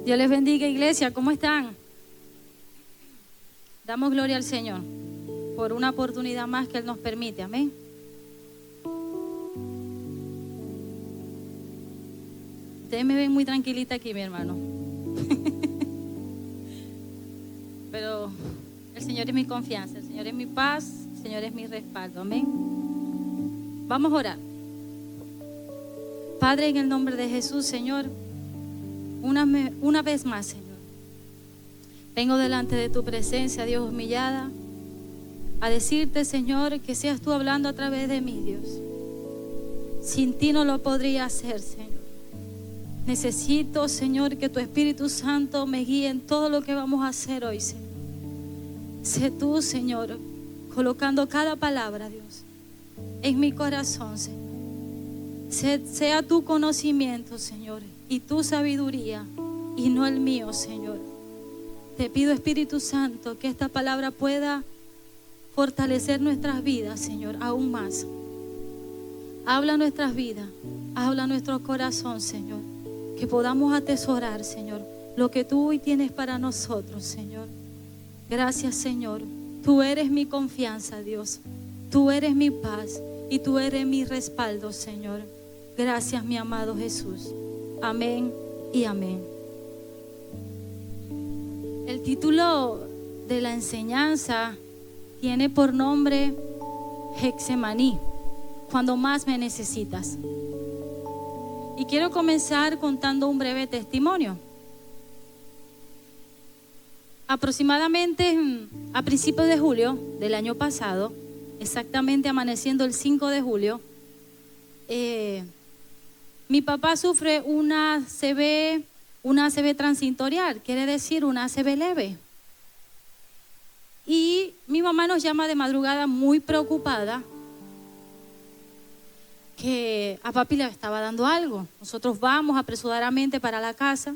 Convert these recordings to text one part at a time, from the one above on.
Dios les bendiga, iglesia. ¿Cómo están? Damos gloria al Señor por una oportunidad más que Él nos permite. Amén. Ustedes me ven muy tranquilita aquí, mi hermano. Pero el Señor es mi confianza, el Señor es mi paz, el Señor es mi respaldo. Amén. Vamos a orar. Padre, en el nombre de Jesús, Señor, una vez más, Señor, vengo delante de tu presencia, Dios, humillada, a decirte, Señor, que seas tú hablando a través de mí, Dios. Sin ti no lo podría hacer, Señor. Necesito, Señor, que tu Espíritu Santo me guíe en todo lo que vamos a hacer hoy, Señor. Sé tú, Señor, colocando cada palabra, Dios, en mi corazón, Señor. Sea tu conocimiento, Señor, y tu sabiduría, y no el mío, Señor. Te pido, Espíritu Santo, que esta palabra pueda fortalecer nuestras vidas, Señor, aún más. Habla nuestras vidas, habla nuestro corazón, Señor. Que podamos atesorar, Señor, lo que tú hoy tienes para nosotros, Señor. Gracias, Señor. Tú eres mi confianza, Dios. Tú eres mi paz y tú eres mi respaldo, Señor. Gracias, mi amado Jesús. Amén y amén. El título de la enseñanza tiene por nombre Getsemaní, cuando más me necesitas. Y quiero comenzar contando un breve testimonio. Aproximadamente a principios de julio del año pasado, exactamente amaneciendo el 5 de julio, mi papá sufre una ACV transitorial, quiere decir una ACV leve. Y mi mamá nos llama de madrugada muy preocupada que a papi le estaba dando algo. Nosotros vamos apresuradamente para la casa.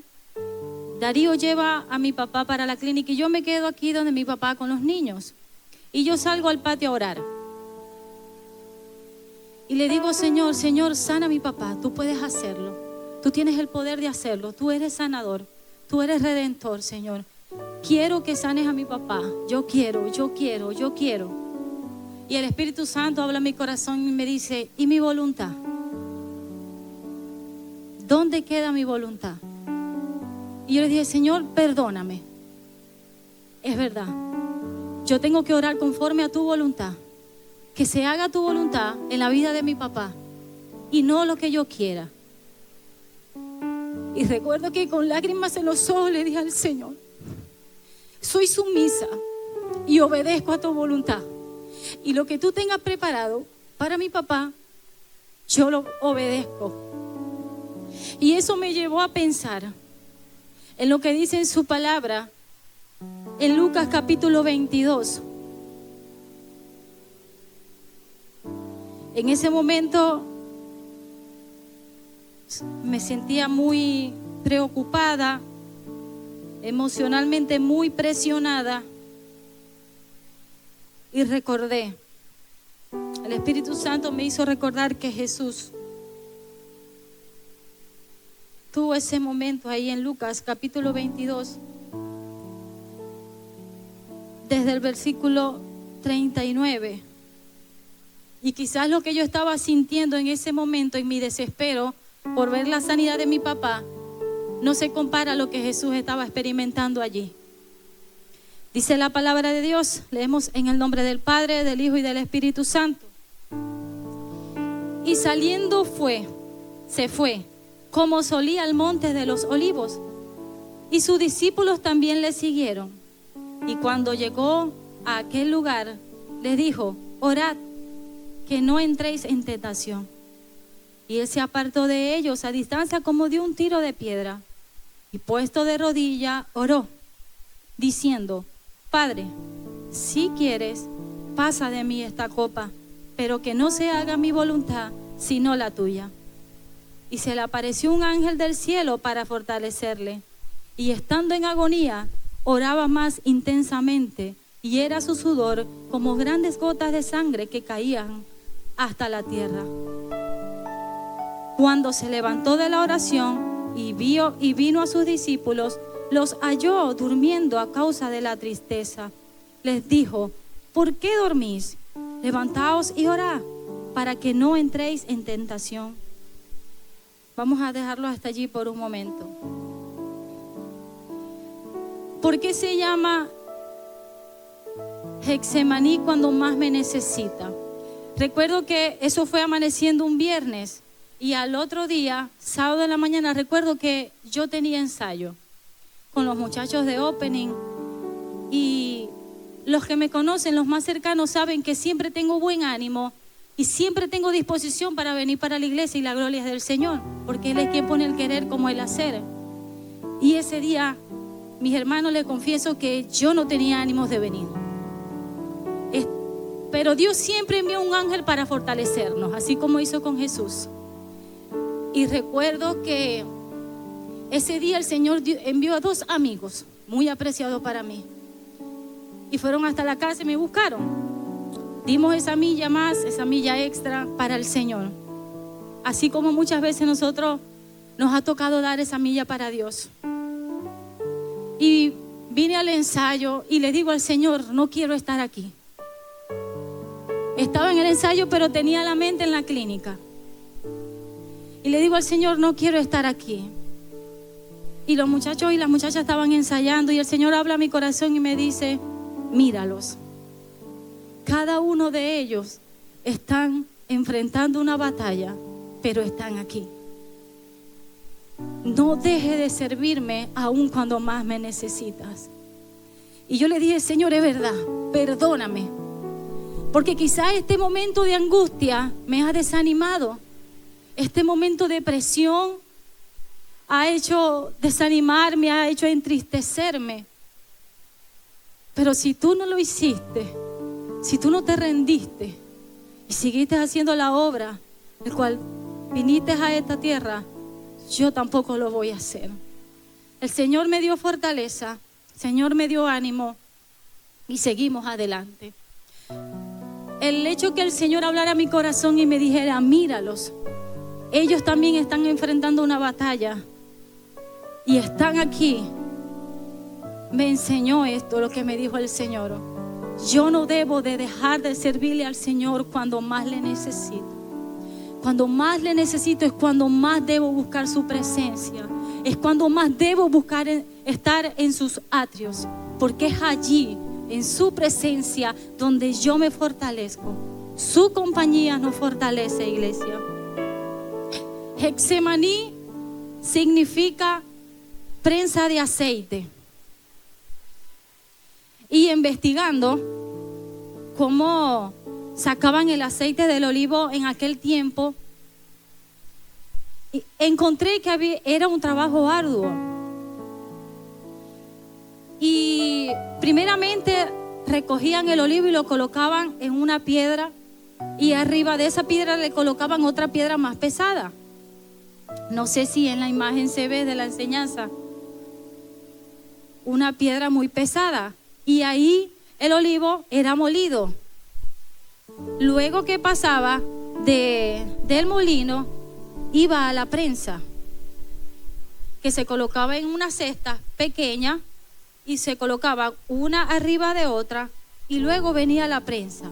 Darío lleva a mi papá para la clínica y yo me quedo aquí donde mi papá con los niños. Y yo salgo al patio a orar. Y le digo, Señor, sana a mi papá. Tú puedes hacerlo. Tú tienes el poder de hacerlo. Tú eres sanador. Tú eres redentor, Señor. Quiero que sanes a mi papá. Yo quiero. Y el Espíritu Santo habla en mi corazón y me dice, ¿y mi voluntad? ¿Dónde queda mi voluntad? Y yo le dije, Señor, perdóname. Es verdad. Yo tengo que orar conforme a tu voluntad. Que se haga tu voluntad en la vida de mi papá y no lo que yo quiera. Y recuerdo que con lágrimas en los ojos le dije al Señor, soy sumisa y obedezco a tu voluntad. Y lo que tú tengas preparado para mi papá, yo lo obedezco. Y eso me llevó a pensar en lo que dice en su palabra, en Lucas capítulo 22. En ese momento me sentía muy preocupada, emocionalmente muy presionada. Y recordé, el Espíritu Santo me hizo recordar que Jesús tuvo ese momento ahí en Lucas capítulo 22, desde el versículo 39. Y quizás lo que yo estaba sintiendo en ese momento, en mi desespero por ver la sanidad de mi papá, no se compara a lo que Jesús estaba experimentando allí. Dice la palabra de Dios, leemos en el nombre del Padre, del Hijo y del Espíritu Santo. Y saliendo se fue, como solía al monte de los olivos. Y sus discípulos también le siguieron. Y cuando llegó a aquel lugar, les dijo, orad, que no entréis en tentación. Y él se apartó de ellos a distancia como de un tiro de piedra. Y puesto de rodilla, oró, diciendo, Padre, si quieres, pasa de mí esta copa, pero que no se haga mi voluntad, sino la tuya. Y se le apareció un ángel del cielo para fortalecerle. Y estando en agonía, oraba más intensamente, y era su sudor como grandes gotas de sangre que caían hasta la tierra. Cuando se levantó de la oración, y vino a sus discípulos, los halló durmiendo a causa de la tristeza. Les dijo: ¿por qué dormís? Levantaos y orad, para que no entréis en tentación. Vamos a dejarlo hasta allí por un momento. ¿Por qué se llama Getsemaní cuando más me necesita? Recuerdo que eso fue amaneciendo un viernes y al otro día, sábado de la mañana, recuerdo que yo tenía ensayo con los muchachos de Opening, y los que me conocen, los más cercanos, saben que siempre tengo buen ánimo y siempre tengo disposición para venir para la iglesia, y la gloria es del Señor, porque Él es quien pone el querer como el hacer. Y ese día, mis hermanos, les confieso que yo no tenía ánimos de venir. Pero Dios siempre envió un ángel para fortalecernos, así como hizo con Jesús. Y recuerdo que ese día el Señor envió a 2 amigos muy apreciados para mí. Y fueron hasta la casa y me buscaron. Dimos esa milla más, esa milla extra para el Señor. Así como muchas veces nosotros nos ha tocado dar esa milla para Dios. Y vine al ensayo y le digo al Señor: no quiero estar aquí. Estaba en el ensayo, pero tenía la mente en la clínica. Y le digo al Señor: no quiero estar aquí. Y los muchachos y las muchachas estaban ensayando, y el Señor habla a mi corazón y me dice: míralos. Cada uno de ellos están enfrentando una batalla, pero están aquí. No deje de servirme aun cuando más me necesitas. Y yo le dije: Señor, es verdad, perdóname, porque quizá este momento de angustia me ha desanimado. Este momento de presión ha hecho desanimarme, ha hecho entristecerme. Pero si tú no lo hiciste, si tú no te rendiste y seguiste haciendo la obra el cual viniste a esta tierra, yo tampoco lo voy a hacer. El Señor me dio fortaleza, el Señor me dio ánimo y seguimos adelante. El hecho que el Señor hablara a mi corazón y me dijera: míralos, ellos también están enfrentando una batalla y están aquí, me enseñó esto, lo que me dijo el Señor. Yo no debo de dejar de servirle al Señor cuando más le necesito. Cuando más le necesito es cuando más debo buscar su presencia. Es cuando más debo buscar estar en sus atrios, porque es allí, en su presencia, donde yo me fortalezco. Su compañía nos fortalece, iglesia. Getsemaní significa prensa de aceite. Y investigando cómo sacaban el aceite del olivo en aquel tiempo, encontré que era un trabajo arduo. Y primeramente recogían el olivo y lo colocaban en una piedra, y arriba de esa piedra le colocaban otra piedra más pesada. No sé si en la imagen se ve de la enseñanza, una piedra muy pesada, y ahí el olivo era molido. Luego que pasaba del molino, iba a la prensa, que se colocaba en una cesta pequeña y se colocaba una arriba de otra, y luego venía la prensa.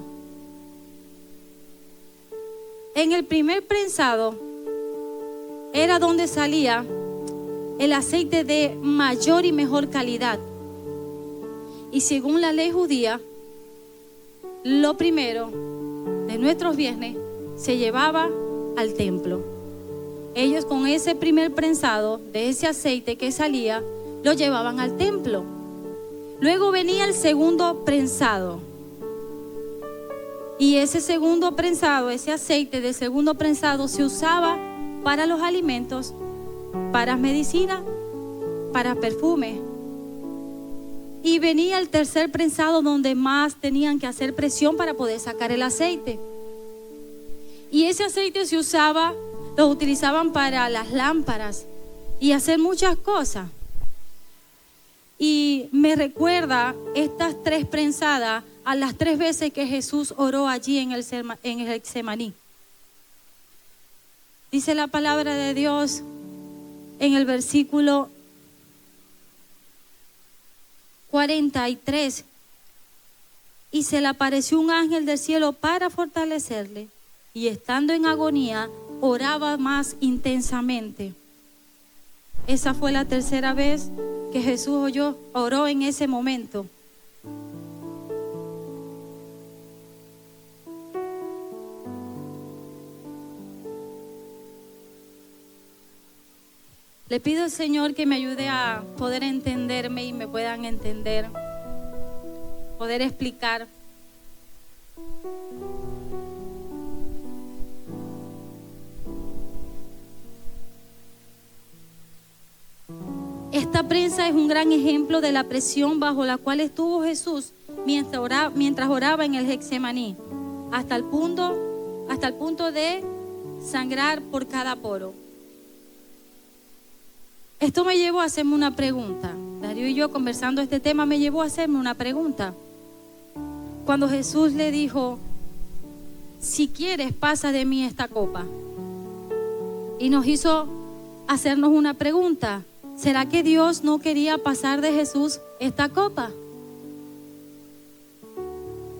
En el primer prensado era donde salía el aceite de mayor y mejor calidad. Y según la ley judía, lo primero de nuestros bienes se llevaba al templo. Ellos con ese primer prensado de ese aceite que salía, lo llevaban al templo. Luego venía el segundo prensado. Y ese segundo prensado, ese aceite de segundo prensado, se usaba para los alimentos, para medicina, para perfume. Y venía el tercer prensado, donde más tenían que hacer presión para poder sacar el aceite. Y ese aceite se usaba, lo utilizaban para las lámparas y hacer muchas cosas. Y me recuerda estas 3 prensadas a las 3 veces que Jesús oró allí en el Getsemaní. Dice la palabra de Dios en el versículo 43, y se le apareció un ángel del cielo para fortalecerle, y estando en agonía, oraba más intensamente. Esa fue la tercera vez que Jesús oró en ese momento. Le pido al Señor que me ayude a poder entenderme y me puedan entender, poder explicar. Esta prensa es un gran ejemplo de la presión bajo la cual estuvo Jesús mientras oraba en el Getsemaní, hasta el punto de sangrar por cada poro. Esto me llevó a hacerme una pregunta. Darío y yo conversando este tema me llevó a hacerme una pregunta. Cuando Jesús le dijo, si quieres pasa de mí esta copa, y nos hizo hacernos una pregunta. ¿Será que Dios no quería pasar de Jesús esta copa?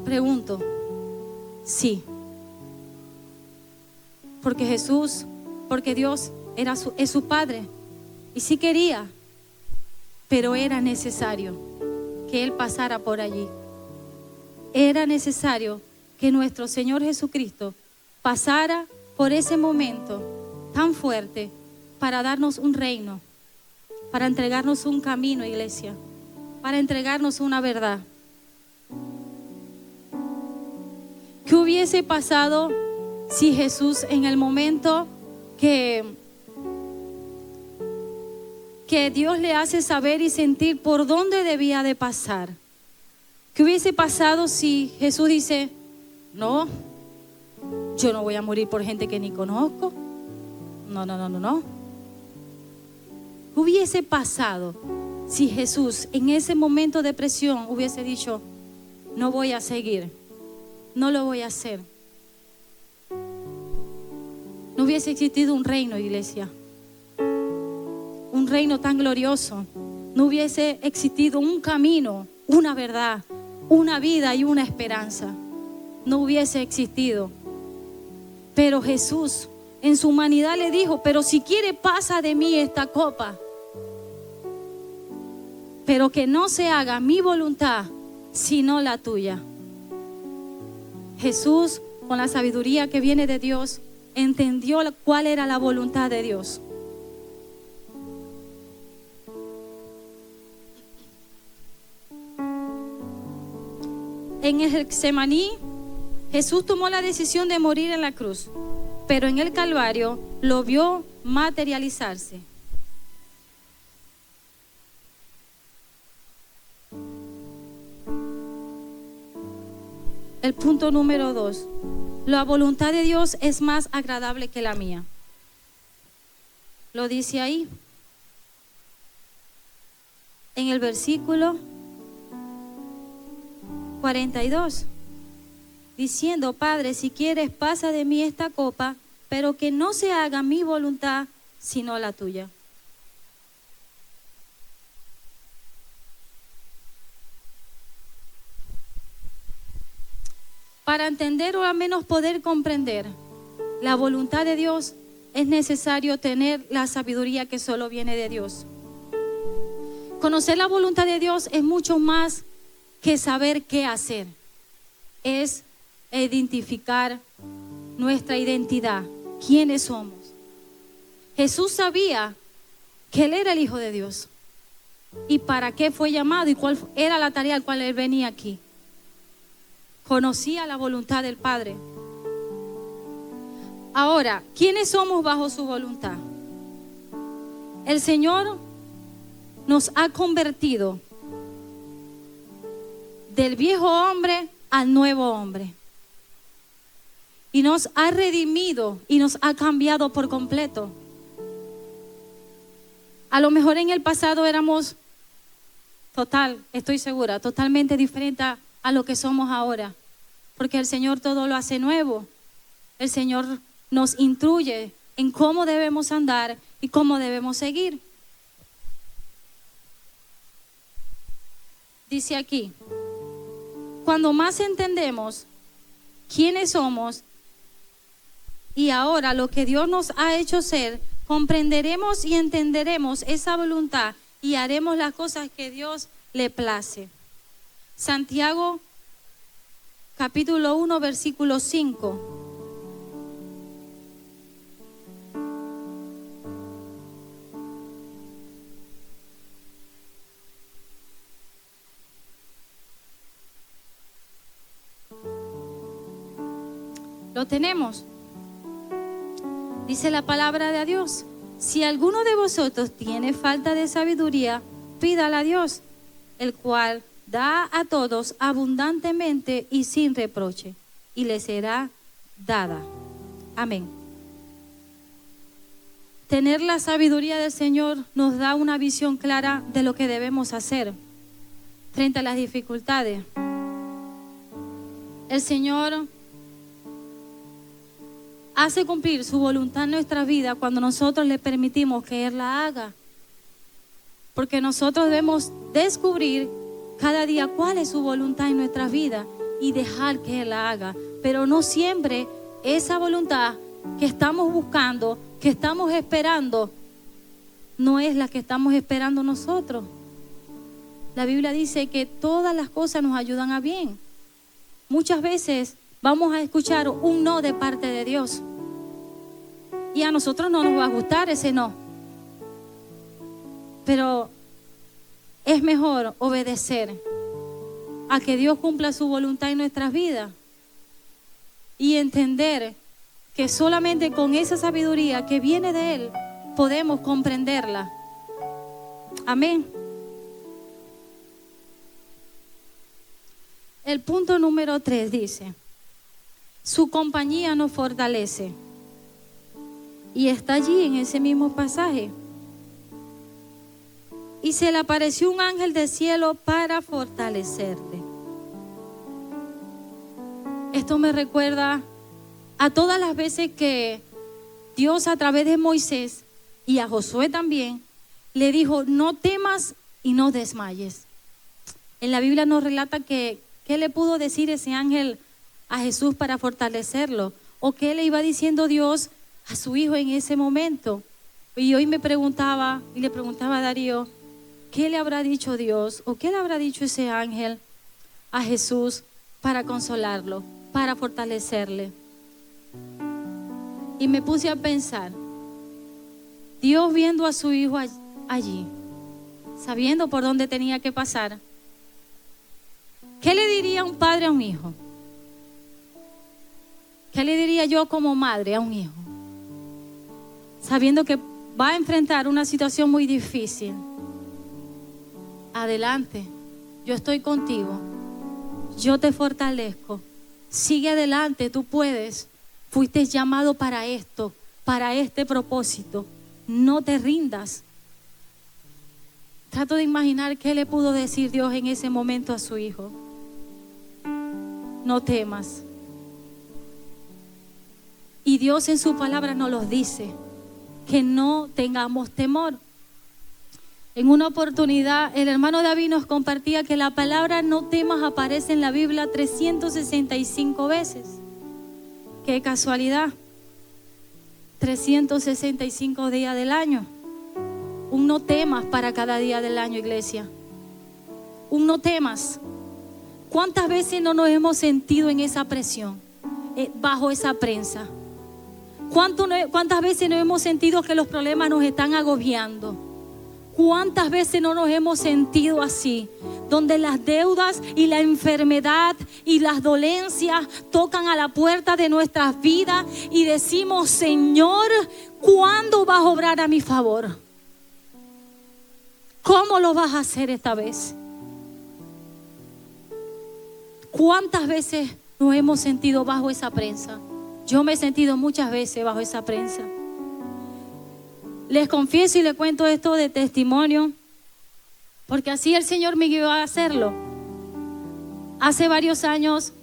Pregunto, sí. Porque Dios es su Padre. Y sí quería, pero era necesario que Él pasara por allí. Era necesario que nuestro Señor Jesucristo pasara por ese momento tan fuerte para darnos un reino, para entregarnos un camino, iglesia, para entregarnos una verdad. ¿Qué hubiese pasado si Jesús en el momento que Dios le hace saber y sentir por dónde debía de pasar? ¿Qué hubiese pasado si Jesús dice, no, yo no voy a morir por gente que ni conozco? No. ¿Qué hubiese pasado si Jesús en ese momento de presión hubiese dicho, no voy a seguir, no lo voy a hacer? No hubiese existido un reino, iglesia, un reino tan glorioso. No hubiese existido un camino, una verdad, una vida y una esperanza. No hubiese existido. Pero Jesús en su humanidad le dijo, pero si quiere pasa de mí esta copa, pero que no se haga mi voluntad sino la tuya. Jesús, con la sabiduría que viene de Dios, entendió cuál era la voluntad de Dios. En el Getsemaní, Jesús tomó la decisión de morir en la cruz, pero en el Calvario lo vio materializarse. El punto número 2. La voluntad de Dios es más agradable que la mía. Lo dice ahí. En el versículo 42. Diciendo, Padre, si quieres, pasa de mí esta copa, pero que no se haga mi voluntad, sino la tuya. Para entender o al menos poder comprender la voluntad de Dios, es necesario tener la sabiduría que solo viene de Dios. Conocer la voluntad de Dios es mucho más que saber qué hacer. Es identificar nuestra identidad, quiénes somos. Jesús sabía que Él era el Hijo de Dios y para qué fue llamado y cuál era la tarea al cual Él venía aquí. Conocía la voluntad del Padre. Ahora, ¿quiénes somos bajo su voluntad? El Señor nos ha convertido del viejo hombre al nuevo hombre. Y nos ha redimido y nos ha cambiado por completo. A lo mejor en el pasado éramos estoy segura, totalmente diferente a lo que somos ahora. Porque el Señor todo lo hace nuevo. El Señor nos instruye, en cómo debemos andar y cómo debemos seguir. Dice aquí, cuando más entendemos quiénes somos y ahora lo que Dios nos ha hecho ser, comprenderemos y entenderemos esa voluntad y haremos las cosas que Dios le place. Santiago capítulo 1 versículo 5. Lo tenemos. Dice la palabra de Dios: si alguno de vosotros tiene falta de sabiduría, pídala a Dios, el cual da a todos abundantemente y sin reproche, y le será dada. Amén. Tener la sabiduría del Señor nos da una visión clara de lo que debemos hacer frente a las dificultades. El Señor hace cumplir su voluntad en nuestra vida cuando nosotros le permitimos que Él la haga. Porque nosotros debemos descubrir cada día cuál es su voluntad en nuestra vida y dejar que Él la haga. Pero no siempre esa voluntad que estamos buscando, que estamos esperando, no es la que estamos esperando nosotros. La Biblia dice que todas las cosas nos ayudan a bien. Muchas veces vamos a escuchar un no de parte de Dios y a nosotros no nos va a gustar ese no, pero es mejor obedecer a que Dios cumpla su voluntad en nuestras vidas y entender que solamente con esa sabiduría que viene de Él podemos comprenderla. Amén. El punto número 3 dice: su compañía nos fortalece. Y está allí en ese mismo pasaje. Y se le apareció un ángel del cielo para fortalecerle. Esto me recuerda a todas las veces que Dios, a través de Moisés y a Josué también, le dijo: no temas y no desmayes. En la Biblia nos relata que ¿qué le pudo decir ese ángel a Jesús para fortalecerlo? ¿O qué le iba diciendo Dios a su hijo en ese momento? Y hoy me preguntaba, y le preguntaba a Darío, ¿qué le habrá dicho Dios? ¿O qué le habrá dicho ese ángel a Jesús para consolarlo, para fortalecerle? Y me puse a pensar, Dios viendo a su hijo allí, sabiendo por dónde tenía que pasar, ¿qué le diría un padre a un hijo? ¿Qué le diría yo como madre a un hijo? Sabiendo que va a enfrentar una situación muy difícil. Adelante, yo estoy contigo. Yo te fortalezco. Sigue adelante, tú puedes. Fuiste llamado para esto, para este propósito. No te rindas. Trato de imaginar qué le pudo decir Dios en ese momento a su hijo. No temas. Y Dios en su palabra nos los dice, que no tengamos temor. En una oportunidad, el hermano David nos compartía que la palabra no temas aparece en la Biblia 365 veces. Qué casualidad. 365 días del año. Un no temas para cada día del año, iglesia. Un no temas. ¿Cuántas veces no nos hemos sentido en esa presión, bajo esa prensa? ¿Cuántas veces no hemos sentido que los problemas nos están agobiando? ¿Cuántas veces no nos hemos sentido así? Donde las deudas y la enfermedad y las dolencias tocan a la puerta de nuestras vidas y decimos: Señor, ¿cuándo vas a obrar a mi favor? ¿Cómo lo vas a hacer esta vez? ¿Cuántas veces nos hemos sentido bajo esa prensa? Yo me he sentido muchas veces bajo esa prensa. Les confieso y les cuento esto de testimonio, porque así el Señor me guió a hacerlo. Hace varios años,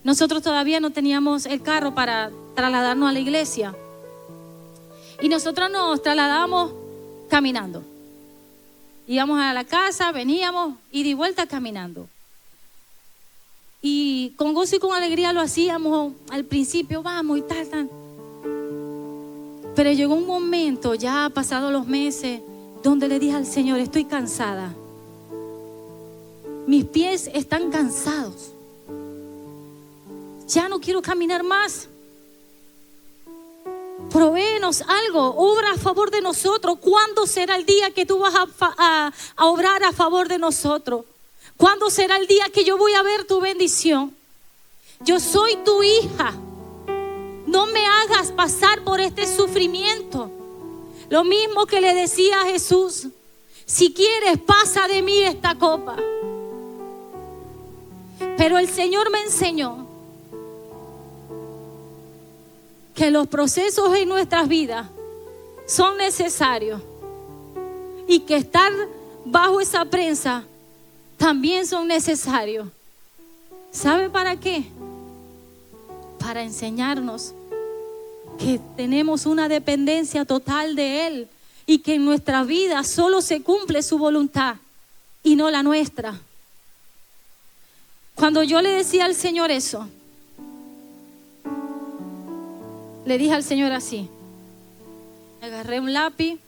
nosotros todavía no teníamos el carro para trasladarnos a la iglesia. Y nosotros nos trasladábamos caminando. Íbamos a la casa, veníamos y de vuelta caminando. Y con gozo y con alegría lo hacíamos al principio, vamos y tal. Pero llegó un momento, ya pasados los meses, donde le dije al Señor, estoy cansada. Mis pies están cansados. Ya no quiero caminar más. Provéenos algo, obra a favor de nosotros. ¿Cuándo será el día que tú vas a obrar a favor de nosotros? ¿Cuándo será el día que yo voy a ver tu bendición? Yo soy tu hija. No me hagas pasar por este sufrimiento. Lo mismo que le decía a Jesús: si quieres, pasa de mí esta copa. Pero el Señor me enseñó que los procesos en nuestras vidas son necesarios y que estar bajo esa prensa también son necesarios. ¿Sabe para qué? Para enseñarnos que tenemos una dependencia total de Él y que en nuestra vida solo se cumple su voluntad y no la nuestra. Cuando yo le decía al Señor eso, le dije al Señor así: agarré un lápiz,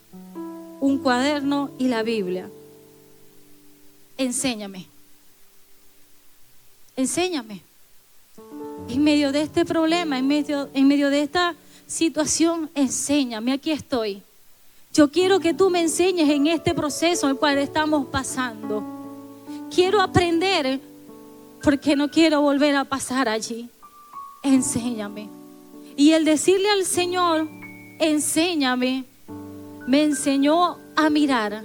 un cuaderno y la Biblia. Enséñame. Enséñame. En medio de este problema, en medio de esta situación, enséñame. Aquí estoy. Yo quiero que tú me enseñes en este proceso el cual estamos pasando. Quiero aprender porque no quiero volver a pasar allí. Enséñame. Y el decirle al Señor, enséñame, me enseñó a mirar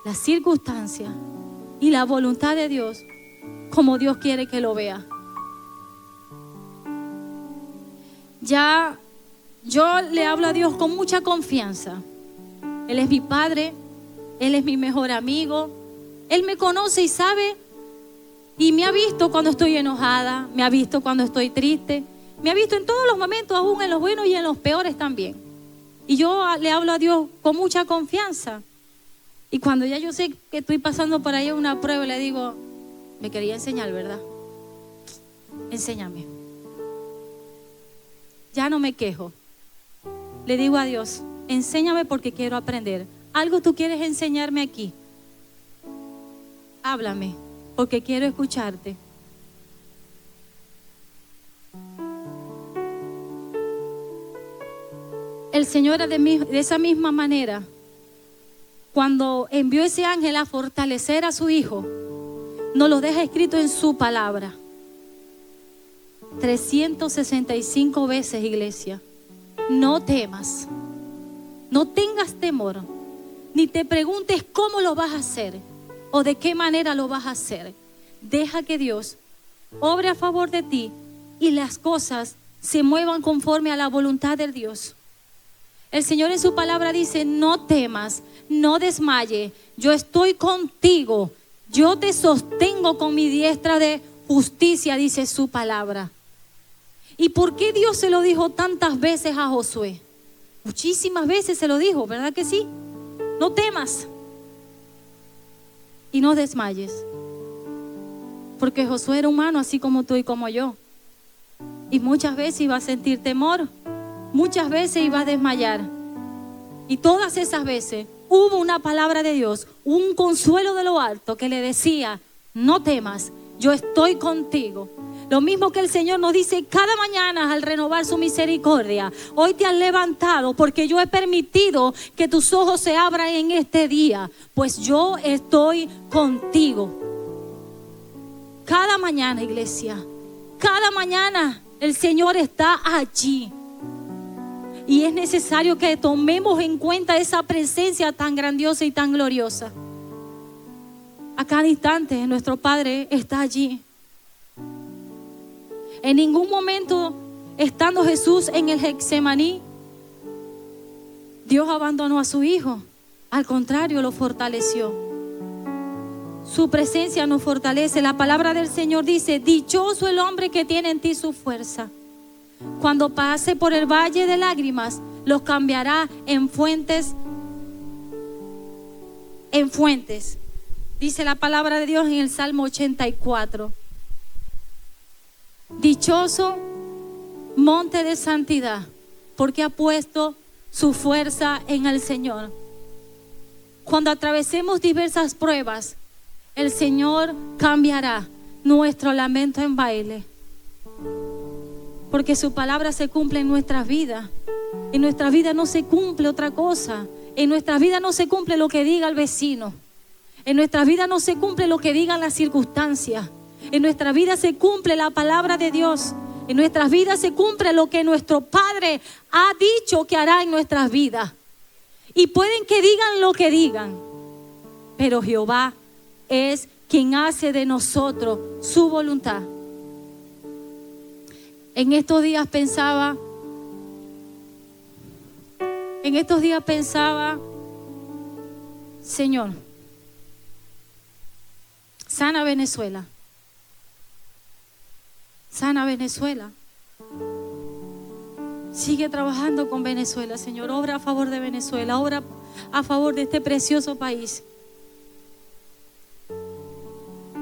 las circunstancias y la voluntad de Dios como Dios quiere que lo vea. Ya yo le hablo a Dios con mucha confianza. Él es mi Padre, Él es mi mejor amigo. Él me conoce y sabe, y me ha visto cuando estoy enojada, me ha visto cuando estoy triste, me ha visto en todos los momentos, aún en los buenos y en los peores también. Y yo le hablo a Dios con mucha confianza. Y cuando ya yo sé que estoy pasando por ahí una prueba, le digo: me quería enseñar, ¿verdad? Enséñame. Ya no me quejo. Le digo a Dios: enséñame porque quiero aprender. ¿Algo tú quieres enseñarme aquí? Háblame, porque quiero escucharte. El Señor de esa misma manera, cuando envió ese ángel a fortalecer a su hijo, nos lo deja escrito en su palabra. 365 veces, iglesia. No temas, no tengas temor, ni te preguntes cómo lo vas a hacer o de qué manera lo vas a hacer. Deja que Dios obre a favor de ti y las cosas se muevan conforme a la voluntad de Dios. El Señor en su palabra dice: no temas, no desmayes, yo estoy contigo, yo te sostengo con mi diestra de justicia, dice su palabra. ¿Y por qué Dios se lo dijo tantas veces a Josué? Muchísimas veces se lo dijo, ¿verdad que sí? No temas y no desmayes. Porque Josué era humano así como tú y como yo. Y muchas veces iba a sentir temor, muchas veces iba a desmayar. Y todas esas veces hubo una palabra de Dios, un consuelo de lo alto que le decía: no temas, yo estoy contigo. Lo mismo que el Señor nos dice cada mañana al renovar su misericordia: hoy te has levantado porque yo he permitido que tus ojos se abran en este día, pues yo estoy contigo. Cada mañana, iglesia, cada mañana el Señor está allí. Y es necesario que tomemos en cuenta esa presencia tan grandiosa y tan gloriosa. A cada instante nuestro Padre está allí. En ningún momento, estando Jesús en el Getsemaní, Dios abandonó a su Hijo. Al contrario, lo fortaleció. Su presencia nos fortalece. La palabra del Señor dice: dichoso el hombre que tiene en ti su fuerza. Cuando pase por el valle de lágrimas, los cambiará en fuentes. En fuentes. Dice la palabra de Dios en el Salmo 84. Dichoso monte de santidad, porque ha puesto su fuerza en el Señor. Cuando atravesemos diversas pruebas, el Señor cambiará nuestro lamento en baile, porque su palabra se cumple en nuestras vidas. En nuestra vida no se cumple otra cosa. En nuestra vida no se cumple lo que diga el vecino. En nuestra vida no se cumple lo que digan las circunstancias. En nuestra vida se cumple la palabra de Dios. En nuestras vidas se cumple lo que nuestro Padre ha dicho que hará en nuestras vidas. Y pueden que digan lo que digan, pero Jehová es quien hace de nosotros su voluntad. En estos días pensaba, Señor, sana Venezuela. Sana Venezuela. Sigue trabajando con Venezuela, Señor. Obra a favor de Venezuela. Obra a favor de este precioso país.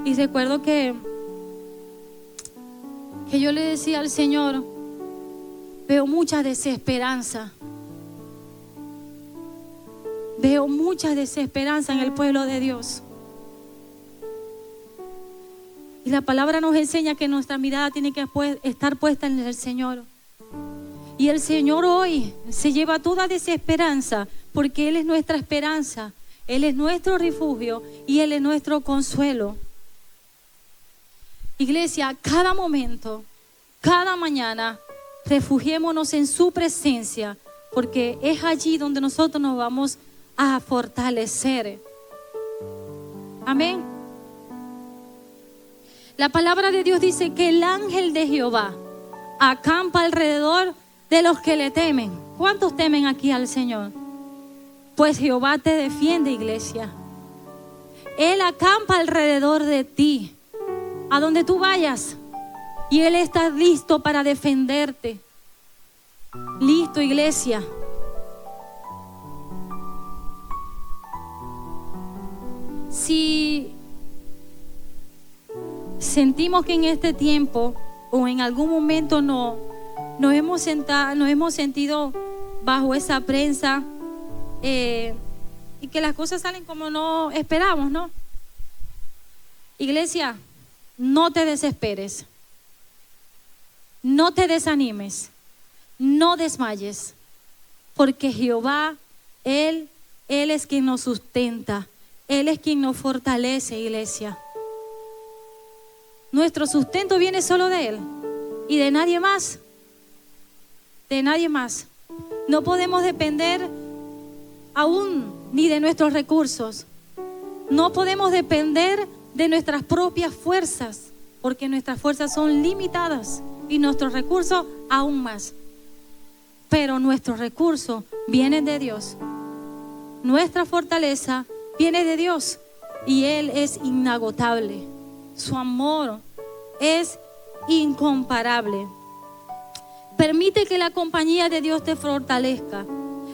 Y recuerdo que yo le decía al Señor, veo mucha desesperanza. Veo mucha desesperanza en el pueblo de Dios. Y la palabra nos enseña que nuestra mirada tiene que estar puesta en el Señor. Y el Señor hoy se lleva toda desesperanza, porque Él es nuestra esperanza, Él es nuestro refugio y Él es nuestro consuelo. Iglesia, cada momento, cada mañana, refugiémonos en su presencia, porque es allí donde nosotros nos vamos a fortalecer. Amén. La palabra de Dios dice que el ángel de Jehová acampa alrededor de los que le temen. ¿Cuántos temen aquí al Señor? Pues Jehová te defiende, iglesia. Él acampa alrededor de ti, a donde tú vayas, y Él está listo para defenderte. Listo, iglesia. Si sentimos que en este tiempo o en algún momento nos hemos sentido bajo esa prensa y que las cosas salen como no esperamos, ¿no? Iglesia, no te desesperes, no te desanimes, no desmayes, porque Jehová, Él es quien nos sustenta, Él es quien nos fortalece, iglesia. Nuestro sustento viene solo de Él y de nadie más. De nadie más. No podemos depender aún ni de nuestros recursos. No podemos depender de nuestras propias fuerzas, porque nuestras fuerzas son limitadas y nuestros recursos aún más. Pero nuestros recursos vienen de Dios. Nuestra fortaleza viene de Dios y Él es inagotable. Su amor es incomparable. Permite que la compañía de Dios te fortalezca.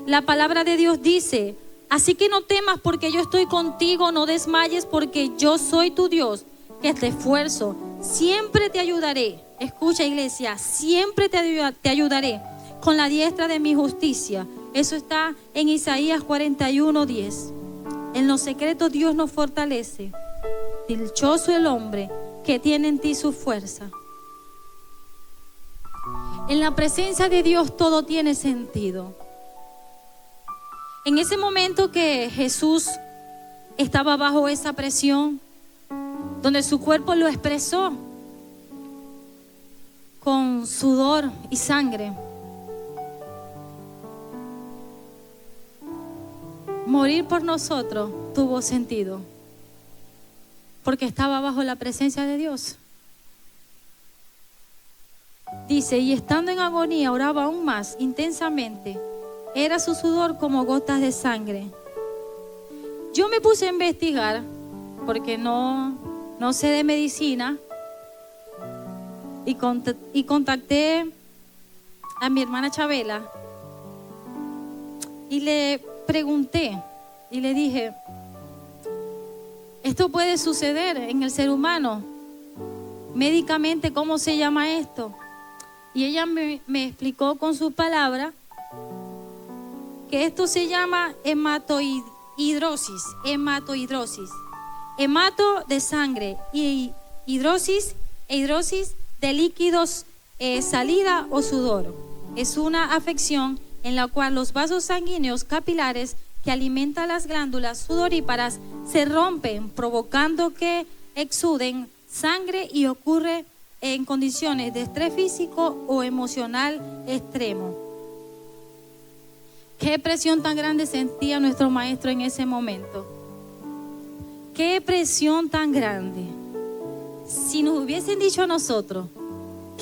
La palabra de Dios dice: así que no temas, porque yo estoy contigo, no desmayes, porque yo soy tu Dios, que te esfuerzo, siempre te ayudaré. Escucha, iglesia, siempre te ayudaré con la diestra de mi justicia. Eso está en Isaías 41:10. En los secretos Dios nos fortalece. Dichoso el hombre que tiene en ti su fuerza. En la presencia de Dios todo tiene sentido. En ese momento que Jesús estaba bajo esa presión, donde su cuerpo lo expresó con sudor y sangre, morir por nosotros tuvo sentido, porque estaba bajo la presencia de Dios. Dice: y estando en agonía oraba aún más intensamente. Era su sudor como gotas de sangre. Yo me puse a investigar, porque no sé de medicina, y contacté a mi hermana Chabela y le pregunté y le dije, ¿esto puede suceder en el ser humano? Médicamente, ¿cómo se llama esto? Y ella me explicó con sus palabras que esto se llama hematohidrosis. Hemato de sangre y hidrosis de líquidos, salida o sudor. Es una afección en la cual los vasos sanguíneos capilares que alimentan las glándulas sudoríparas se rompen, provocando que exuden sangre, y ocurre en condiciones de estrés físico o emocional extremo. Qué presión tan grande sentía nuestro maestro en ese momento. Qué presión tan grande. Si nos hubiesen dicho a nosotros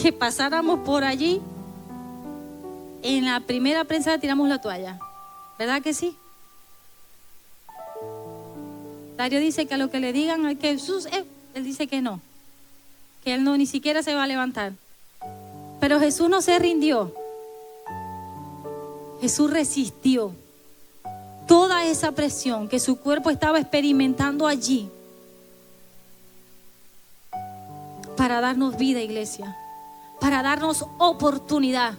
que pasáramos por allí, en la primera prensa tiramos la toalla. ¿Verdad que sí? Darío dice que a lo que le digan que Jesús, él dice que no, que él no, ni siquiera se va a levantar. Pero Jesús no se rindió. Jesús resistió toda esa presión que su cuerpo estaba experimentando allí para darnos vida, iglesia, para darnos oportunidad,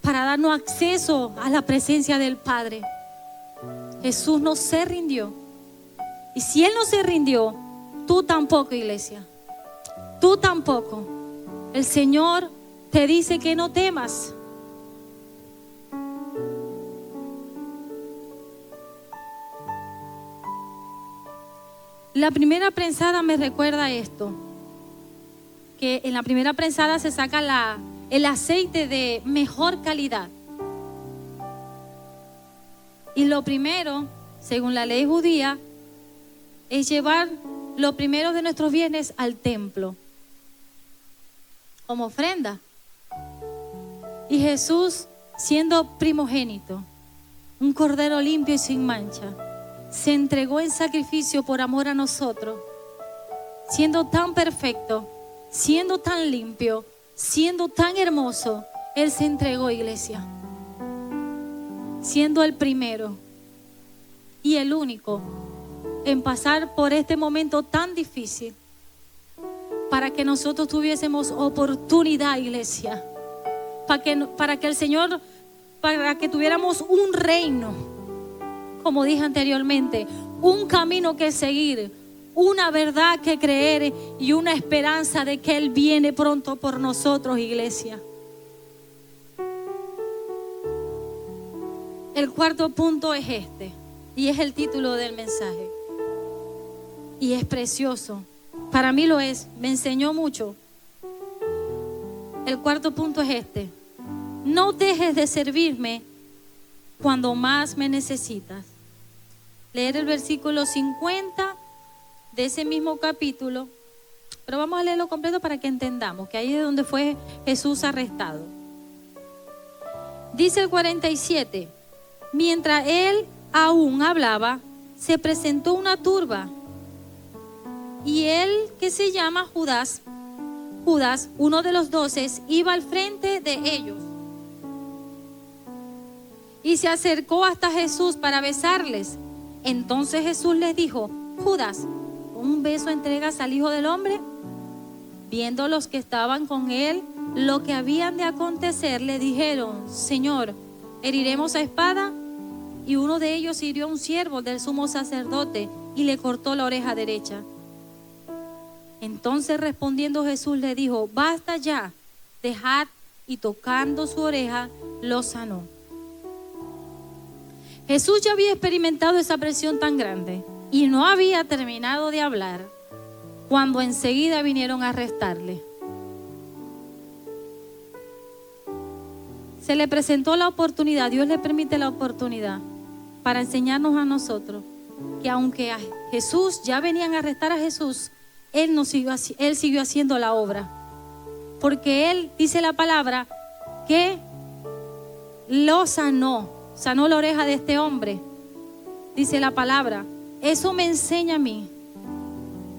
para darnos acceso a la presencia del Padre. Jesús no se rindió. Y si Él no se rindió, tú tampoco, iglesia. Tú tampoco. El Señor te dice que no temas. La primera prensada me recuerda esto, que en la primera prensada se saca el aceite de mejor calidad. Y lo primero, según la ley judía, es llevar lo primero de nuestros bienes al templo como ofrenda. Y Jesús, siendo primogénito, un cordero limpio y sin mancha, se entregó en sacrificio por amor a nosotros, siendo tan perfecto, siendo tan limpio, siendo tan hermoso. Él se entregó, iglesia, siendo el primero y el único en pasar por este momento tan difícil, para que nosotros tuviésemos oportunidad, iglesia, para que el Señor, para que tuviéramos un reino, como dije anteriormente, un camino que seguir, una verdad que creer y una esperanza de que Él viene pronto por nosotros, iglesia. El cuarto punto es este, y es el título del mensaje. Y es precioso. Para mí lo es. Me enseñó mucho. El cuarto punto es este. No dejes de servirme cuando más me necesitas. Leer el versículo 50 de ese mismo capítulo. Pero vamos a leerlo completo para que entendamos que ahí es donde fue Jesús arrestado. Dice el 47. Mientras él aún hablaba, se presentó una turba. Y él, que se llama Judas, uno de los 12, iba al frente de ellos. Y se acercó hasta Jesús para besarles. Entonces Jesús les dijo: Judas, ¿un beso entregas al Hijo del Hombre? Viendo los que estaban con él lo que habían de acontecer, le dijeron: Señor, ¿heriremos a espada? Y uno de ellos hirió a un siervo del sumo sacerdote y le cortó la oreja derecha. Entonces respondiendo Jesús le dijo: basta ya, dejad, y tocando su oreja lo sanó. Jesús ya había experimentado esa presión tan grande y no había terminado de hablar cuando enseguida vinieron a arrestarle. Se le presentó la oportunidad, Dios le permite la oportunidad para enseñarnos a nosotros que aunque a Jesús ya venían a arrestar a Jesús, Él siguió haciendo la obra. Porque Él, dice la palabra, que lo sanó la oreja de este hombre. Dice la palabra. Eso me enseña a mí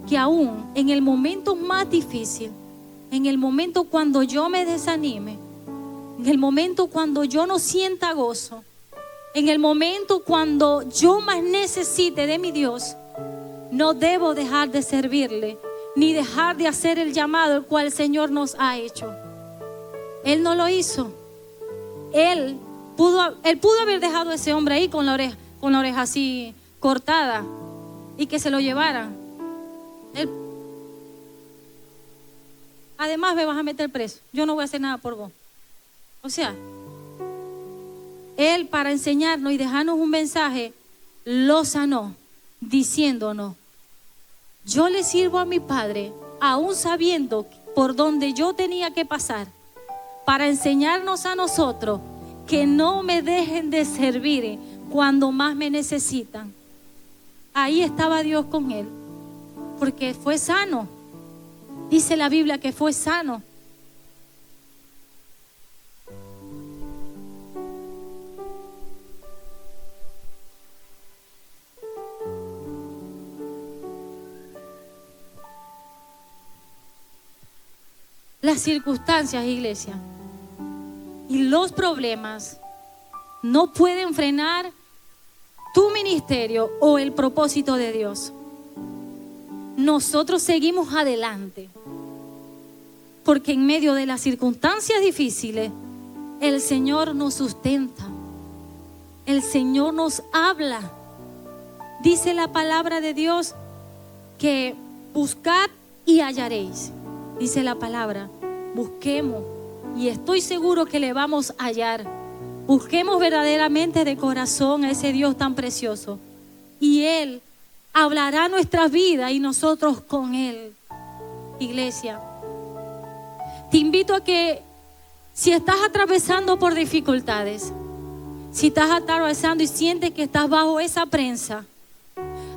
que aún en el momento más difícil, en el momento cuando yo me desanime, en el momento cuando yo no sienta gozo, En el momento cuando yo más necesite de mi Dios, no debo dejar de servirle, ni dejar de hacer el llamado el cual el Señor nos ha hecho. Él no lo hizo. Él pudo haber dejado a ese hombre ahí con la oreja así cortada y que se lo llevaran. Además me vas a meter preso. Yo no voy a hacer nada por vos. O sea, Él, para enseñarnos y dejarnos un mensaje, lo sanó diciéndonos: yo le sirvo a mi Padre, aún sabiendo por donde yo tenía que pasar, para enseñarnos a nosotros que no me dejen de servir cuando más me necesitan. Ahí estaba Dios con él, porque fue sano. Dice la Biblia que fue sano. Las circunstancias, iglesia, y los problemas no pueden frenar tu ministerio o el propósito de Dios. Nosotros seguimos adelante, porque en medio de las circunstancias difíciles, el Señor nos sustenta, el Señor nos habla. Dice la palabra de Dios que buscad y hallaréis. Dice la palabra, busquemos, y estoy seguro que le vamos a hallar. Busquemos verdaderamente de corazón a ese Dios tan precioso, y Él hablará nuestras vidas y nosotros con Él. Iglesia, te invito a que, si estás atravesando por dificultades, si estás atravesando y sientes que estás bajo esa prensa,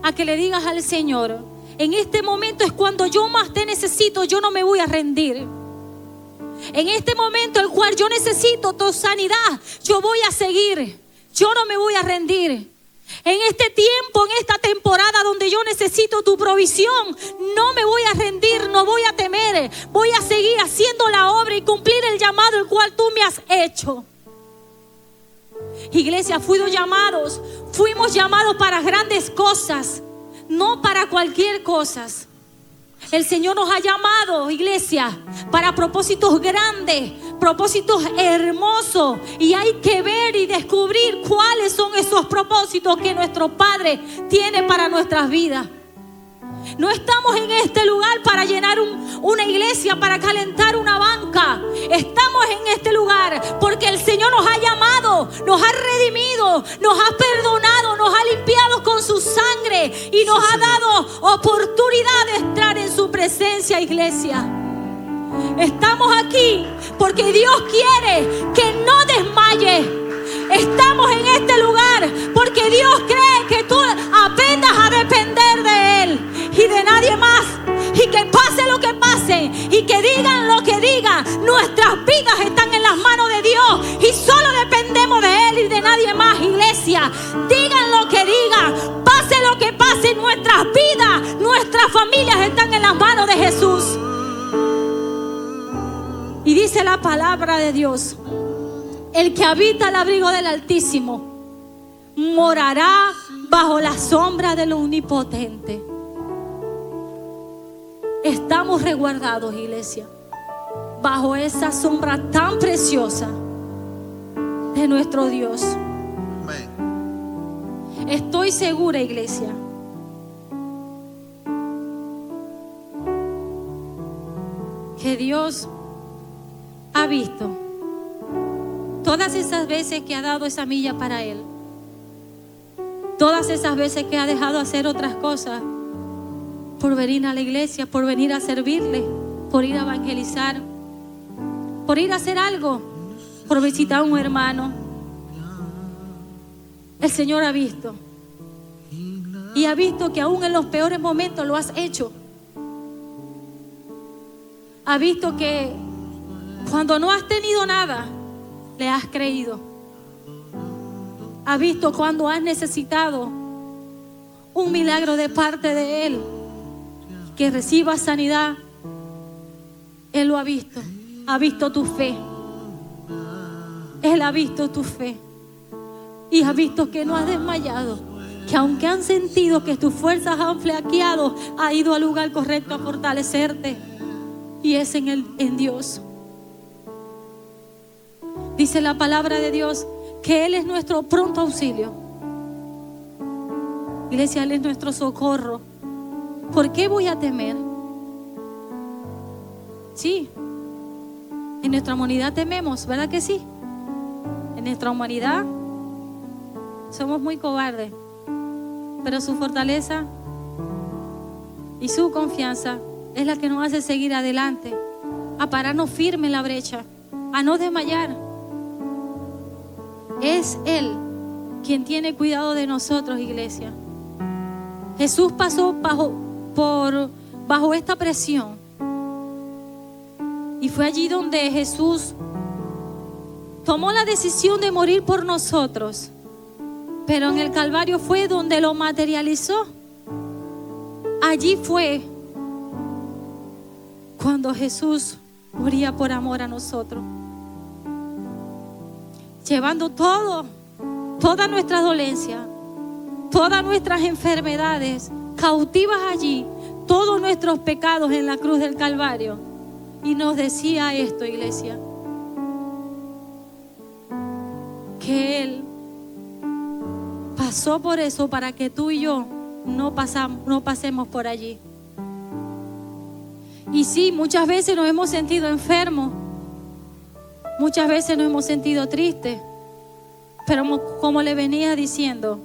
a que le digas al Señor: en este momento es cuando yo más te necesito, yo no me voy a rendir. En este momento el cual yo necesito tu sanidad, yo voy a seguir, yo no me voy a rendir. En este tiempo, en esta temporada donde yo necesito tu provisión, no me voy a rendir, no voy a temer, voy a seguir haciendo la obra y cumplir el llamado el cual tú me has hecho. Iglesia, fuimos llamados para grandes cosas, no para cualquier cosa. El Señor nos ha llamado, iglesia, para propósitos grandes, propósitos hermosos, y hay que ver y descubrir cuáles son esos propósitos que nuestro Padre tiene para nuestras vidas. No estamos en este lugar para llenar una iglesia, para calentar una banca. Estamos en este lugar porque el Señor nos ha llamado, nos ha redimido, nos ha perdonado, nos ha limpiado con su sangre y nos ha dado oportunidad de estar en su presencia, iglesia. Estamos aquí porque Dios quiere que no desmayes. Estamos en este lugar porque Dios cree que tú aprendas a depender de Él y de nadie más, y que pase lo que pase y que digan lo que digan, nuestras vidas están en las manos de Dios y solo dependemos de Él y de nadie más, iglesia. Digan lo que digan, pase lo que pase, nuestras vidas, nuestras familias están en las manos de Jesús. Y dice la palabra de Dios: el que habita al abrigo del Altísimo morará bajo la sombra del Omnipotente. Estamos resguardados, iglesia, bajo esa sombra tan preciosa de nuestro Dios. Estoy segura, iglesia, que Dios ha visto todas esas veces que ha dado esa milla para Él, todas esas veces que ha dejado hacer otras cosas por venir a la iglesia, por venir a servirle, por ir a evangelizar, por ir a hacer algo, por visitar a un hermano. El Señor ha visto, y ha visto que aún en los peores momentos lo has hecho. Ha visto que cuando no has tenido nada, le has creído. Ha visto cuando has necesitado un milagro de parte de Él, que recibas sanidad. Él lo ha visto tu fe. Él ha visto tu fe. y has visto que no has desmayado, que aunque han sentido que tus fuerzas han flaqueado, ha ido al lugar correcto a fortalecerte, y es en Dios. Dice la palabra de Dios que Él es nuestro pronto auxilio. Iglesia, Él es nuestro socorro. ¿Por qué voy a temer? Sí, en nuestra humanidad tememos, ¿verdad que sí? En nuestra humanidad somos muy cobardes, pero su fortaleza y su confianza es la que nos hace seguir adelante, a pararnos firme en la brecha, a no desmayar. Es Él quien tiene cuidado de nosotros, iglesia. Jesús pasó bajo esta presión, y fue allí donde Jesús tomó la decisión de morir por nosotros, pero en el Calvario fue donde lo materializó. Allí fue cuando Jesús moría por amor a nosotros, llevando toda nuestra dolencia, todas nuestras enfermedades cautivas allí, todos nuestros pecados en la cruz del Calvario. Y nos decía esto, iglesia, que Él pasó por eso para que tú y yo no pasemos por allí. Y sí, muchas veces nos hemos sentido enfermos, muchas veces nos hemos sentido tristes, pero como le venía diciendo,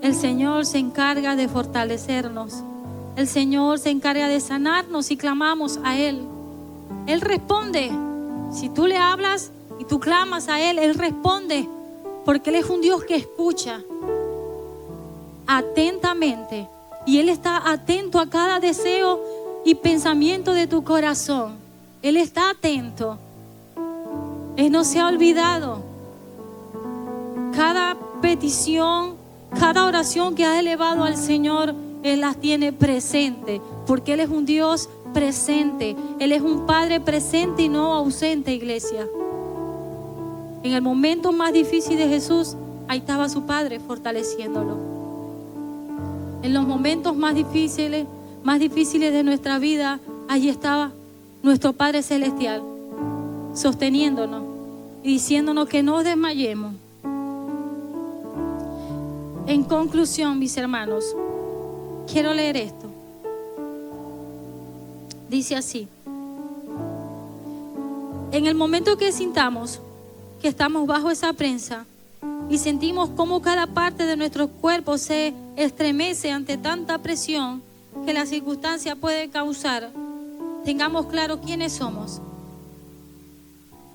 el Señor se encarga de fortalecernos. El Señor se encarga de sanarnos si clamamos a Él. Él responde. Si tú le hablas y tú clamas a Él, Él responde, porque Él es un Dios que escucha atentamente, y Él está atento a cada deseo y pensamiento de tu corazón. Él está atento. Él no se ha olvidado. Cada petición, cada oración que has elevado al Señor, Él las tiene presente, porque Él es un Dios presente. Él es un Padre presente y no ausente, iglesia. En el momento más difícil de Jesús, ahí estaba su Padre fortaleciéndolo. En los momentos más difíciles de nuestra vida, allí estaba nuestro Padre Celestial, sosteniéndonos y diciéndonos que no desmayemos. En conclusión, mis hermanos, quiero leer esto. Dice así: en el momento que sintamos que estamos bajo esa prensa y sentimos cómo cada parte de nuestro cuerpo se estremece ante tanta presión que la circunstancia puede causar, tengamos claro quiénes somos.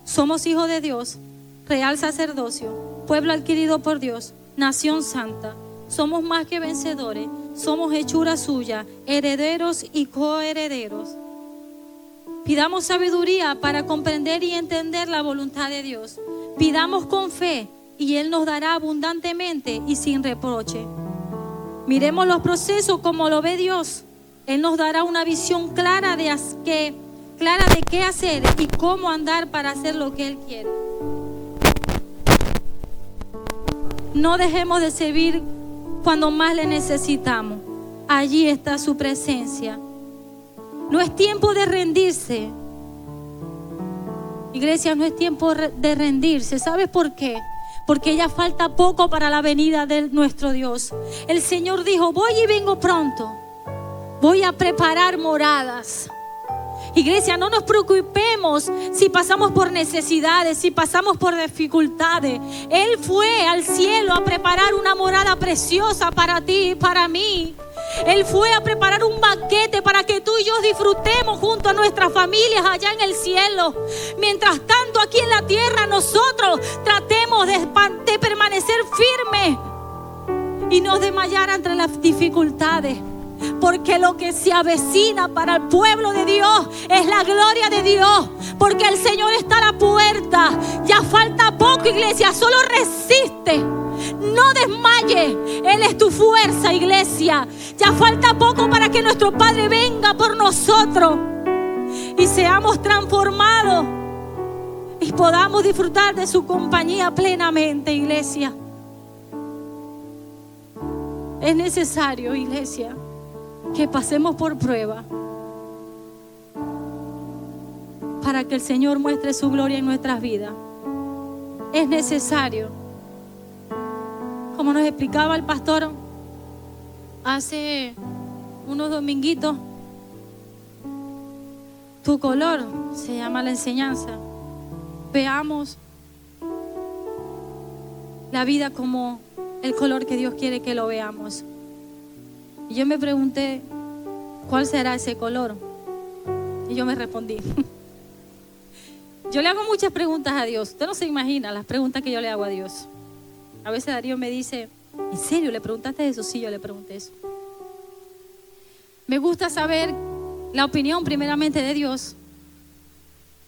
Somos hijos de Dios, real sacerdocio, pueblo adquirido por Dios, nación santa. Somos más que vencedores, somos hechura suya, herederos y coherederos. Pidamos sabiduría para comprender y entender la voluntad de Dios. Pidamos con fe y Él nos dará abundantemente y sin reproche. Miremos los procesos como lo ve Dios. Él nos dará una visión clara de qué hacer y cómo andar para hacer lo que Él quiere. No dejemos de servir cuando más le necesitamos. Allí está su presencia. No es tiempo de rendirse. Iglesia, no es tiempo de rendirse. ¿Sabes por qué? Porque ya falta poco para la venida de nuestro Dios. El Señor dijo: voy y vengo pronto. Voy a preparar moradas. Iglesia, no nos preocupemos si pasamos por necesidades, si pasamos por dificultades. Él fue al cielo a preparar una morada preciosa para ti y para mí. Él fue a preparar un banquete para que tú y yo disfrutemos junto a nuestras familias allá en el cielo. Mientras tanto, aquí en la tierra, nosotros tratemos de permanecer firmes y no desmayar ante las dificultades. Porque lo que se avecina para el pueblo de Dios es la gloria de Dios. Porque el Señor está a la puerta. Ya falta poco, iglesia. Solo resiste. No desmayes. Él es tu fuerza, iglesia. Ya falta poco para que nuestro Padre venga por nosotros y seamos transformados y podamos disfrutar de su compañía plenamente, iglesia. Es necesario, iglesia, que pasemos por prueba para que el Señor muestre su gloria en nuestras vidas. Es necesario. Como nos explicaba el pastor hace unos dominguitos, tu color se llama la enseñanza. Veamos la vida como el color que Dios quiere que lo veamos. Y yo me pregunté, ¿cuál será ese color? Y yo me respondí. Yo le hago muchas preguntas a Dios. Usted no se imagina las preguntas que yo le hago a Dios. A veces Darío me dice, ¿en serio le preguntaste eso? Sí, yo le pregunté eso. Me gusta saber la opinión primeramente de Dios.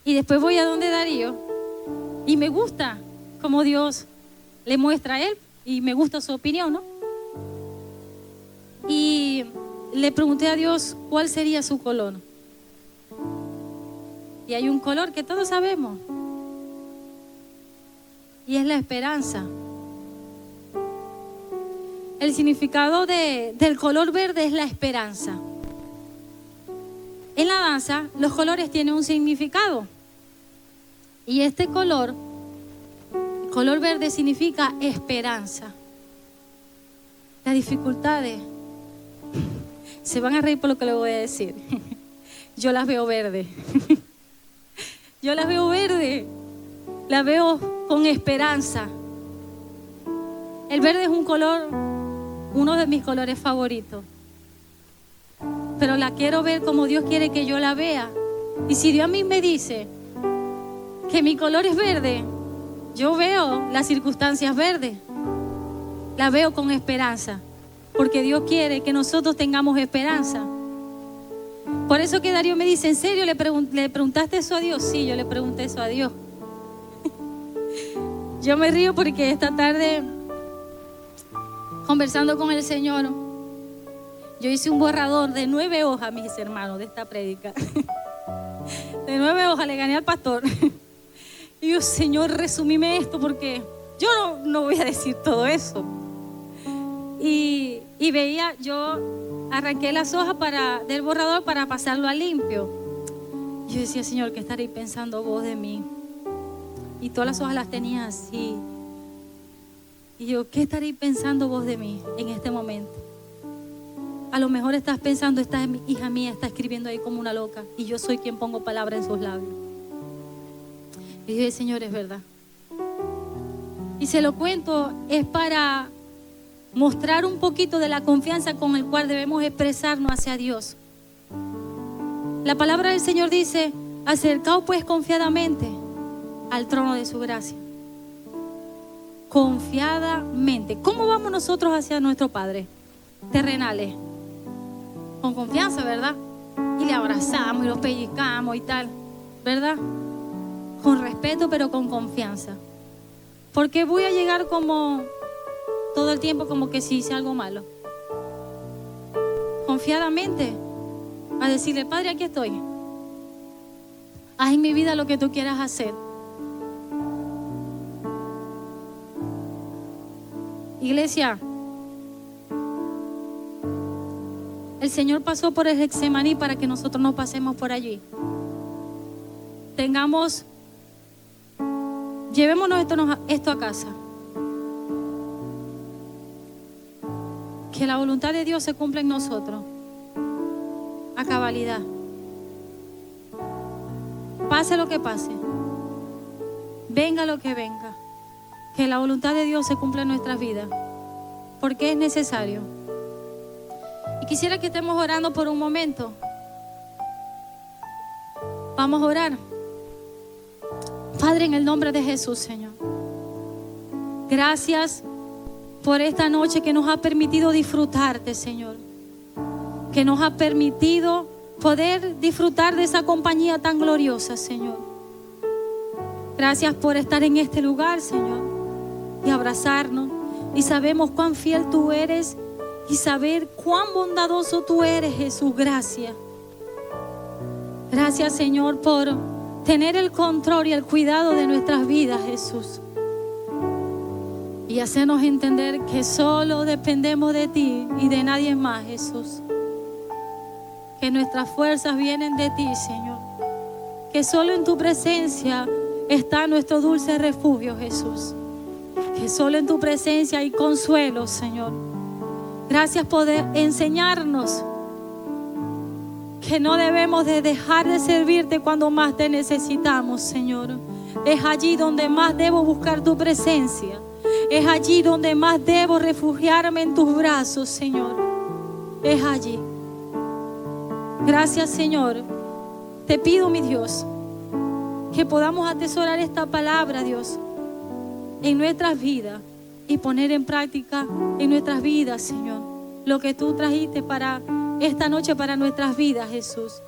Y después voy a donde Darío. Y me gusta cómo Dios le muestra a él. Y me gusta su opinión, ¿no? Y le pregunté a Dios cuál sería su color. Y hay un color que todos sabemos. Y es la esperanza. El significado del color verde es la esperanza. En la danza, los colores tienen un significado. Y este color, el color verde, significa esperanza. Las dificultades, se van a reír por lo que le voy a decir. Yo las veo verde. Yo las veo verde. Las veo con esperanza. El verde es un color, uno de mis colores favoritos. Pero la quiero ver como Dios quiere que yo la vea. Y si Dios a mí me dice que mi color es verde, yo veo las circunstancias verdes. La veo con esperanza. Porque Dios quiere que nosotros tengamos esperanza. Por eso que Darío me dice, ¿en serio le preguntaste eso a Dios? Sí, yo le pregunté eso a Dios. Yo me río porque esta tarde, conversando con el Señor, yo hice un borrador de 9 hojas, mis hermanos, de esta prédica. De 9 hojas le gané al pastor. Y yo, Señor, resumime esto porque yo no voy a decir todo eso. Y veía, yo arranqué las hojas del borrador para pasarlo a limpio. Y yo decía, Señor, ¿qué estaréis pensando vos de mí? Y todas las hojas las tenía así. Y yo, ¿qué estaréis pensando vos de mí en este momento? A lo mejor estás pensando, esta hija mía está escribiendo ahí como una loca. Y yo soy quien pongo palabra en sus labios. Y dije, Señor, es verdad. Y se lo cuento, es para mostrar un poquito de la confianza con el cual debemos expresarnos hacia Dios. La palabra del Señor dice, acercaos pues confiadamente al trono de su gracia. Confiadamente. ¿Cómo vamos nosotros hacia nuestro Padre terrenales? Con confianza, ¿verdad? Y le abrazamos y lo pellizcamos y tal, ¿verdad? Con respeto, pero con confianza. Porque voy a llegar como todo el tiempo como que si hice algo malo. Confiadamente a decirle, Padre, aquí estoy. Haz en mi vida lo que tú quieras hacer. Iglesia, el Señor pasó por el Getsemaní para que nosotros no pasemos por allí. Llevémonos esto a casa. Que la voluntad de Dios se cumpla en nosotros a cabalidad. Pase lo que pase, venga lo que venga, que la voluntad de Dios se cumpla en nuestras vidas, porque es necesario. Y quisiera que estemos orando por un momento. Vamos a orar. Padre, en el nombre de Jesús, Señor, gracias por esta noche que nos ha permitido disfrutarte, Señor. Que nos ha permitido poder disfrutar de esa compañía tan gloriosa, Señor. Gracias por estar en este lugar, Señor, y abrazarnos. Y sabemos cuán fiel tú eres y saber cuán bondadoso tú eres, Jesús. Gracias. Gracias, Señor, por tener el control y el cuidado de nuestras vidas, Jesús. y hacernos entender que solo dependemos de ti y de nadie más, Jesús. Que nuestras fuerzas vienen de ti, Señor. Que solo en tu presencia está nuestro dulce refugio, Jesús. Que solo en tu presencia hay consuelo, Señor. Gracias por enseñarnos que no debemos de dejar de servirte cuando más te necesitamos, Señor. Es allí donde más debo buscar tu presencia. Es allí donde más debo refugiarme en tus brazos, Señor. Es allí. Gracias, Señor. Te pido, mi Dios, que podamos atesorar esta palabra, Dios, en nuestras vidas y poner en práctica en nuestras vidas, Señor, lo que tú trajiste para esta noche para nuestras vidas, Jesús.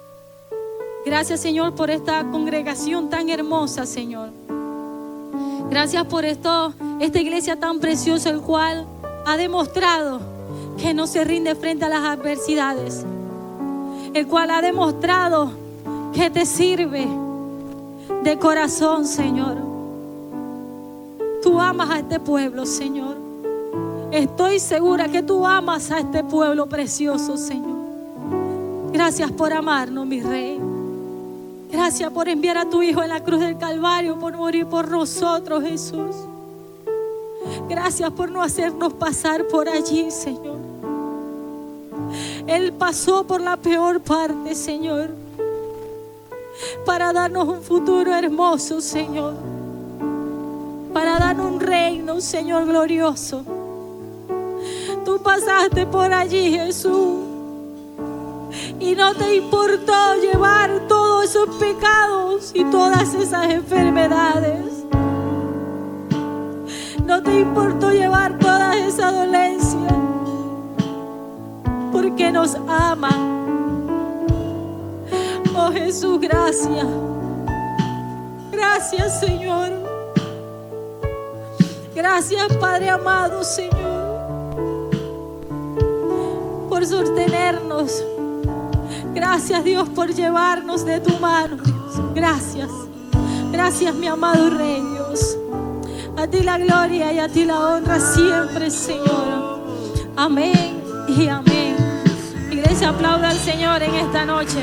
Gracias, Señor, por esta congregación tan hermosa, Señor. Gracias por esta iglesia tan preciosa, el cual ha demostrado que no se rinde frente a las adversidades, el cual ha demostrado que te sirve de corazón, Señor. Tú amas a este pueblo, Señor. Estoy segura que tú amas a este pueblo precioso, Señor. Gracias por amarnos, mi Rey. Gracias por enviar a tu Hijo en la cruz del Calvario, por morir por nosotros, Jesús. Gracias por no hacernos pasar por allí, Señor. Él pasó por la peor parte, Señor, para darnos un futuro hermoso, Señor. Para darnos un reino, Señor, glorioso. Tú pasaste por allí, Jesús, y no te importó llevar todos esos pecados y todas esas enfermedades. No te importó llevar toda esa dolencia, porque nos ama. Oh Jesús, gracias. Gracias, Señor. Gracias, Padre amado, Señor, por sostenernos. Gracias, Dios, por llevarnos de tu mano, Dios. Gracias. Gracias, mi amado Rey, Dios. A ti la gloria y a ti la honra siempre, Señor. Amén y amén. Iglesia, aplauda al Señor en esta noche.